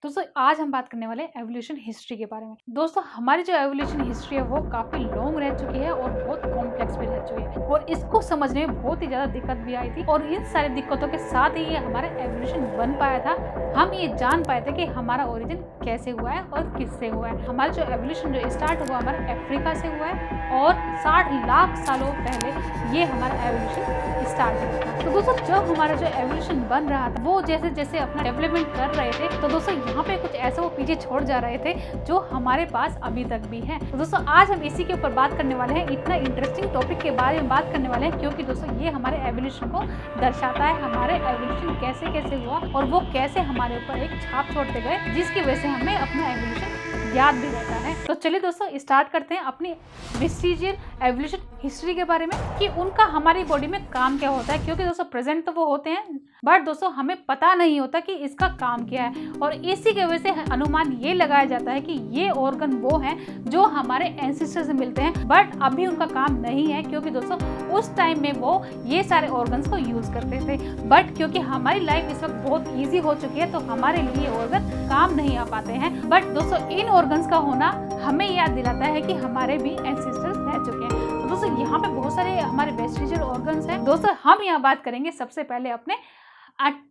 दोस्तों आज हम बात करने वाले हैं एवोल्यूशन हिस्ट्री के बारे में। दोस्तों हमारी जो एवोल्यूशन हिस्ट्री है वो काफ़ी लॉन्ग रह चुकी है और बहुत कॉम्प्लेक्स भी रह चुकी है और इसको समझने में बहुत ही ज़्यादा दिक्कत भी आई थी और इन सारी दिक्कतों के साथ ही ये हमारा एवोल्यूशन बन पाया था। हम ये जान पाए थे कि हमारा ओरिजिन कैसे हुआ है और किससे हुआ है। हमारा जो एवोल्यूशन जो स्टार्ट हुआ हमारा अफ्रीका से हुआ है और 60 लाख सालों पहले ये हमारा एवोल्यूशन स्टार्ट हुआ था। तो दोस्तों जब हमारा जो एवोल्यूशन बन रहा था वो जैसे जैसे अपना डेवलपमेंट कर रहे थे तो दोस्तों यहाँ पे कुछ ऐसा वो पीछे छोड़ जा रहे थे जो हमारे पास अभी तक भी है। तो दोस्तों आज हम इसी के ऊपर बात करने वाले हैं, इतना इंटरेस्टिंग टॉपिक के बारे में बात करने वाले हैं क्योंकि दोस्तों ये हमारे एवोल्यूशन को दर्शाता है, हमारे एवोल्यूशन कैसे कैसे हुआ और वो कैसे हमारे ऊपर एक छाप छोड़ते गए जिसकी वजह से हमें अपना एवोल्यूशन याद भी रहता है। तो चलिए दोस्तों स्टार्ट करते हैं अपनी वेस्टिजियल एवोल्यूशन हिस्ट्री के बारे में कि उनका हमारी बॉडी में काम क्या होता है, क्योंकि दोस्तों प्रेजेंट तो वो होते हैं बट दोस्तों हमें पता नहीं होता कि इसका काम क्या है और इसी की वजह से अनुमान ये लगाया जाता है कि ये ऑर्गन वो हैं जो हमारे एंसेस्टर से मिलते हैं बट अभी उनका काम नहीं है क्योंकि दोस्तों उस टाइम में वो ये सारे ऑर्गन्स को यूज करते थे बट क्योंकि हमारी लाइफ इस वक्त बहुत ईजी हो चुकी है तो हमारे लिए ये ऑर्गन काम नहीं आ पाते हैं। बट दोस्तों इन ऑर्गन्स का होना हमें याद दिलाता है कि हमारे भी एंसेस्टर्स रह चुके हैं। तो दोस्तों यहाँ पे बहुत सारे हमारे वेस्टिजियल ऑर्गन्स हैं। दोस्तों हम यहाँ बात करेंगे सबसे पहले अपने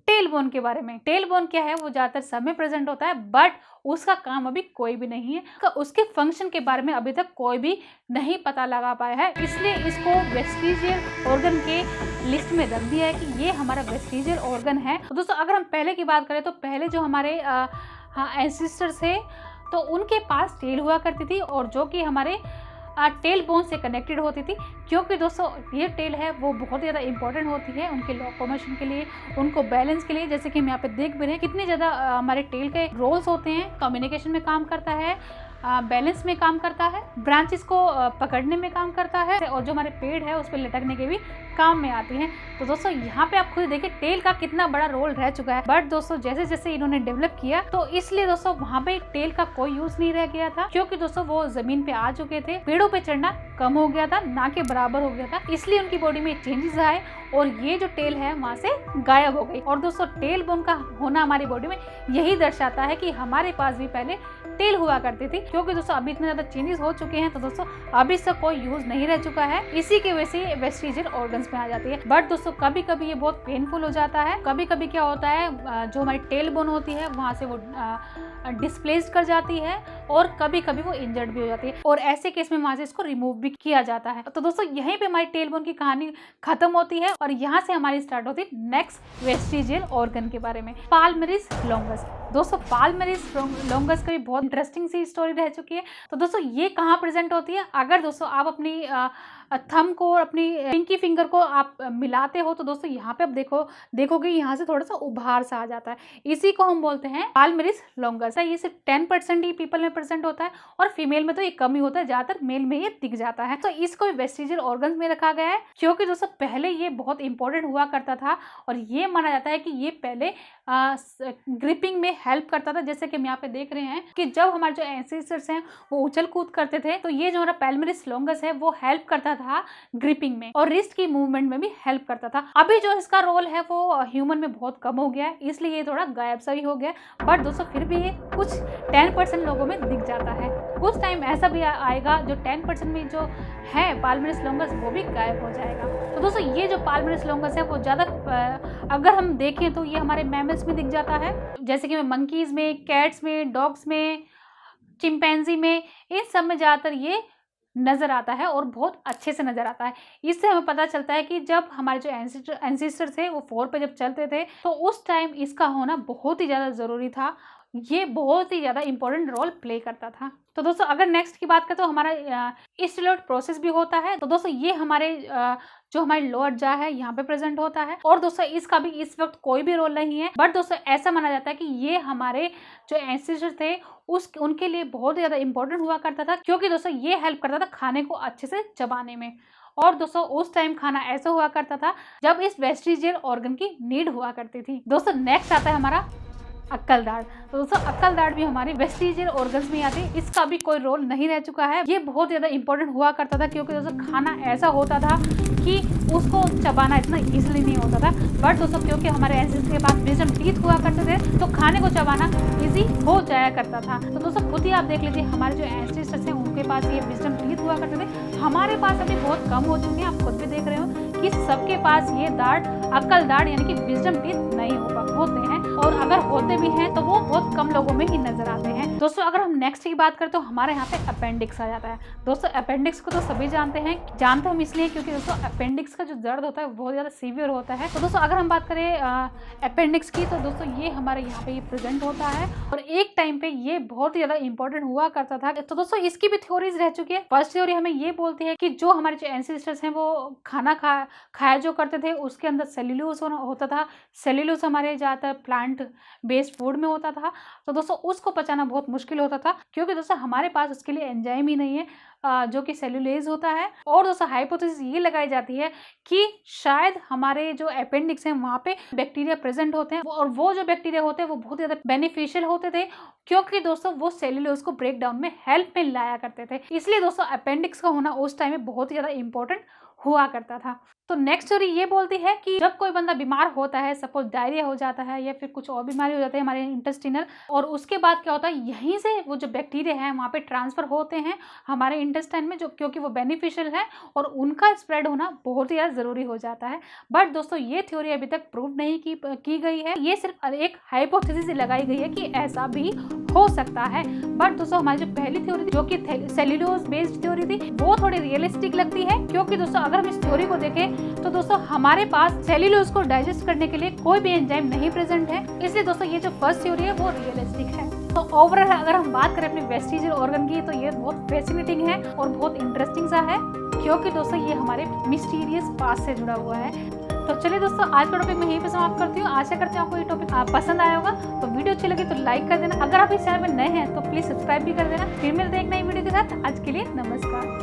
टेल बोन के बारे में। टेल बोन क्या है, वो ज़्यादातर सब में प्रेजेंट होता है बट उसका काम अभी कोई भी नहीं है, उसके फंक्शन के बारे में अभी तक कोई भी नहीं पता लगा पाया है, इसलिए इसको वेस्टिजियल ऑर्गन के लिस्ट में रख दिया है कि ये हमारा वेस्टिजियल ऑर्गन है। तो दोस्तों अगर हम पहले की बात करें तो पहले जो हमारे एंसेस्टर्स थे तो उनके पास टेल हुआ करती थी और जो कि हमारे टेल बोन से कनेक्टेड होती थी क्योंकि दोस्तों ये टेल है वो बहुत ज़्यादा इंपॉर्टेंट होती है उनके लोकोमोशन के लिए, उनको बैलेंस के लिए। जैसे कि हम यहाँ पे देख भी रहे हैं कितने ज़्यादा हमारे टेल के रोल्स होते हैं। कम्युनिकेशन में काम करता है, बैलेंस में काम करता है, ब्रांचेस को पकड़ने में काम करता है और जो हमारे पेड़ है उस पर लटकने के भी काम में आती हैं। तो दोस्तों यहाँ पे आप खुद देखिए टेल का कितना बड़ा रोल रह चुका है बट दोस्तों जैसे जैसे इन्होंने डेवलप किया तो इसलिए दोस्तों वहाँ पे टेल का कोई यूज नहीं रह गया था क्योंकि दोस्तों वो जमीन पे आ चुके थे, पेड़ों पे चढ़ना कम हो गया था, ना के बराबर हो गया था, इसलिए उनकी बॉडी में चेंजेस आए और ये जो टेल है वहाँ से गायब हो गई। और दोस्तों टेल बोन का होना हमारी बॉडी में यही दर्शाता है कि हमारे पास भी पहले टेल हुआ करती थी क्योंकि दोस्तों अभी इतने ज़्यादा चेंजेस हो चुके हैं तो दोस्तों अभी से कोई यूज नहीं रह चुका है, इसी की वजह से वेस्टिजियल ऑर्गन्स में आ जाती है। बट दोस्तों कभी कभी ये बहुत पेनफुल हो जाता है, कभी कभी क्या होता है जो हमारी टेल बोन होती है वहाँ से वो डिस्प्लेस्ड कर जाती है और कभी कभी वो इंजर्ड भी हो जाती है और ऐसे केस में वहाँ से इसको रिमूव भी किया जाता है। तो दोस्तों यहीं पे हमारी टेल बोन की कहानी खत्म होती है और यहाँ से हमारी स्टार्ट होती है नेक्स्ट वेस्टिजियल ऑर्गन के बारे में, पाल्मरिस लॉन्गस। दोस्तों पाल्मरिस लॉन्गस का भी बहुत इंटरेस्टिंग सी स्टोरी रह चुकी है। तो दोस्तों ये कहाँ प्रेजेंट होती है, अगर दोस्तों आप अपनी थंब को और अपनी पिंकी फिंगर को आप मिलाते हो तो दोस्तों यहाँ पे आप देखोगे यहाँ से थोड़ा सा उभार सा आ जाता है, इसी को हम बोलते हैं पाल्मरिस लॉन्गस। ये सिर्फ 10% ही पीपल में प्रेजेंट होता है और फीमेल में तो ये कम ही होता है, ज्यादातर मेल में ये दिख जाता है। तो इसको वेस्टिजियल ऑर्गन्स में रखा गया है क्योंकि दोस्तों पहले ये बहुत इंपॉर्टेंट हुआ करता था और ये माना जाता है कि ये पहले ग्रिपिंग में हेल्प करता था। जैसे कि हम यहाँ पे देख रहे हैं कि जब हमारे जो एंसेस्टर्स हैं वो उछल कूद करते थे तो ये जो हमारा पाल्मरिस लॉन्गस है वो हेल्प करता था ग्रिपिंग में और रिस्ट की मूवमेंट में भी हेल्प करता था। अभी जो इसका रोल है वो ह्यूमन में बहुत कम हो गया है, इसलिए ये थोड़ा गायब सा ही हो गया, बट दोस्तों फिर भी ये कुछ 10% लोगों में दिख जाता है। कुछ टाइम ऐसा भी आएगा जो 10% में जो है पाल्मरिस लॉन्गस वो भी गायब हो जाएगा। तो दोस्तों ये जो पाल्मरिस लॉन्गस है वो ज़्यादा अगर हम देखें तो ये हमारे मैमल्स में दिख जाता है, जैसे कि मंकीज़ में, कैट्स में, डॉग्स में, चिंपैंजी में, इन सब में ज़्यादातर ये नज़र आता है और बहुत अच्छे से नज़र आता है। इससे हमें पता चलता है कि जब हमारे जो एंसेस्टर थे वो 4 पे जब चलते थे तो उस टाइम इसका होना बहुत ही ज़्यादा ज़रूरी था, ये बहुत ही ज़्यादा इंपॉर्टेंट रोल प्ले करता था। तो दोस्तों अगर नेक्स्ट की बात करें तो हमारा स्टिलोट प्रोसेस भी होता है। तो दोस्तों ये हमारे जो हमारी लोअर जा है यहाँ पे प्रेजेंट होता है और दोस्तों इसका भी इस वक्त कोई भी रोल नहीं है, बट दोस्तों ऐसा माना जाता है कि ये हमारे जो एंसेस्टर थे उनके लिए बहुत ज़्यादा इंपॉर्टेंट हुआ करता था क्योंकि दोस्तों ये हेल्प करता था खाने को अच्छे से चबाने में। और दोस्तों उस टाइम खाना ऐसा हुआ करता था जब इस वेस्टिजियल ऑर्गन की नीड हुआ करती थी। दोस्तों नेक्स्ट आता है हमारा अक्कल दाढ़। तो दोस्तों अक्कल दाढ़ भी हमारी वेस्टिजियल ऑर्गन्स में आती है, इसका भी कोई रोल नहीं रह चुका है। ये बहुत ज़्यादा इंपॉर्टेंट हुआ करता था क्योंकि दोस्तों खाना ऐसा होता था कि उसको चबाना इतना ईजिली नहीं होता था। बट दोस्तों क्योंकि हमारे एंसेस्टर्स के पास विजडम टीथ हुआ करते थे तो खाने को चबाना ईजी हो जाया करता था। तो दोस्तों खुद ही आप देख लीजिए, हमारे जो एंसेस्टर्स हैं उनके पास ये विजडम टीथ हुआ करते थे, हमारे पास अभी बहुत कम हो चुके हैं। आप खुद भी देख रहे हो कि सबके पास ये दाढ़, अक्कल दाढ़ यानी कि विजडम टीथ नहीं होते हैं, और अगर होते भी हैं तो वो बहुत कम लोगों में ही नजर आते हैं। दोस्तों अगर हम नेक्स्ट की बात करें तो हमारे यहाँ पे अपेंडिक्स आ जाता है। दोस्तों अपेंडिक्स को तो सभी जानते हम इसलिए क्योंकि दोस्तों अपेंडिक्स का जो दर्द होता है वो बहुत ज़्यादा सीवियर होता है। तो दोस्तों अगर हम बात करें अपेंडिक्स की तो दोस्तों ये हमारे यहाँ पे प्रेजेंट होता है और एक टाइम पे ये बहुत ही ज़्यादा इंपॉर्टेंट हुआ करता था। तो दोस्तों इसकी भी थ्योरीज रह चुकी है। फर्स्ट थ्योरी हमें ये बोलती है कि जो हमारे जो एंसेस्टर्स हैं वो खाना खाया जो करते थे उसके अंदर सेल्यूलोज होता था। सेल्यूलोज हमारे ज़्यादातर प्लांट बेस्ड फूड में होता था। तो दोस्तों उसको पचाना बहुत मुश्किल होता था क्योंकि दोस्तों हमारे पास उसके लिए एंजाइम ही नहीं है जो कि सेल्यूलेज होता है। और दोस्तों हाइपोथेसिस ये लगाई जाती है कि शायद हमारे जो अपेंडिक्स हैं वहाँ पे बैक्टीरिया प्रेजेंट होते हैं और वो जो बैक्टीरिया होते हैं वो बहुत ज़्यादा बेनिफिशियल होते थे क्योंकि दोस्तों वो सेल्यूलोज को ब्रेक डाउन में हेल्प में लाया करते थे। इसलिए दोस्तों अपेंडिक्स का होना उस टाइम में बहुत ही ज़्यादा इंपॉर्टेंट हुआ करता था। तो नेक्स्ट थ्योरी ये बोलती है कि जब कोई बंदा बीमार होता है, सपोज डायरिया हो जाता है या फिर कुछ और बीमारी हो जाती है हमारे इंटेस्टिनल, और उसके बाद क्या होता है यहीं से वो जो बैक्टीरिया है वहाँ पे ट्रांसफर होते हैं हमारे इंटेस्टाइन में, जो क्योंकि वो बेनिफिशियल है और उनका स्प्रेड होना बहुत ही ज़्यादा ज़रूरी हो जाता है। बट दोस्तों ये थ्योरी अभी तक प्रूव नहीं की गई है, ये सिर्फ एक हाइपोथेसिस लगाई गई है कि ऐसा भी हो सकता है। बट दोस्तों हमारी जो पहली थ्योरी थी जो कि सेल्यूलोज बेस्ड थ्योरी थी वो थोड़ी रियलिस्टिक लगती है क्योंकि दोस्तों अगर हम इस थ्योरी को देखें तो दोस्तों हमारे पास सेल्यूलोज को डाइजेस्ट करने के लिए कोई भी एंजाइम नहीं प्रेजेंट है। इसलिए दोस्तों ये जो फर्स्ट थ्योरी है वो रियलिस्टिक है। तो ओवरऑल अगर हम बात करें अपने वेस्टिजियल ऑर्गन की तो ये बहुत फैसिनेटिंग है और बहुत इंटरेस्टिंग सा है क्योंकि दोस्तों ये हमारे मिस्टीरियस पास्ट से जुड़ा हुआ है। तो चलिए दोस्तों आज का टॉपिक मैं यहीं पे समाप्त करती हूँ। आशा करती हूँ आपको ये टॉपिक पसंद आया होगा। तो वीडियो अच्छी लगी तो लाइक कर देना। अगर आप इस चैनल में नए हैं तो प्लीज सब्सक्राइब भी कर देना। फिर मिलते हैं एक नई वीडियो के साथ। आज के लिए नमस्कार।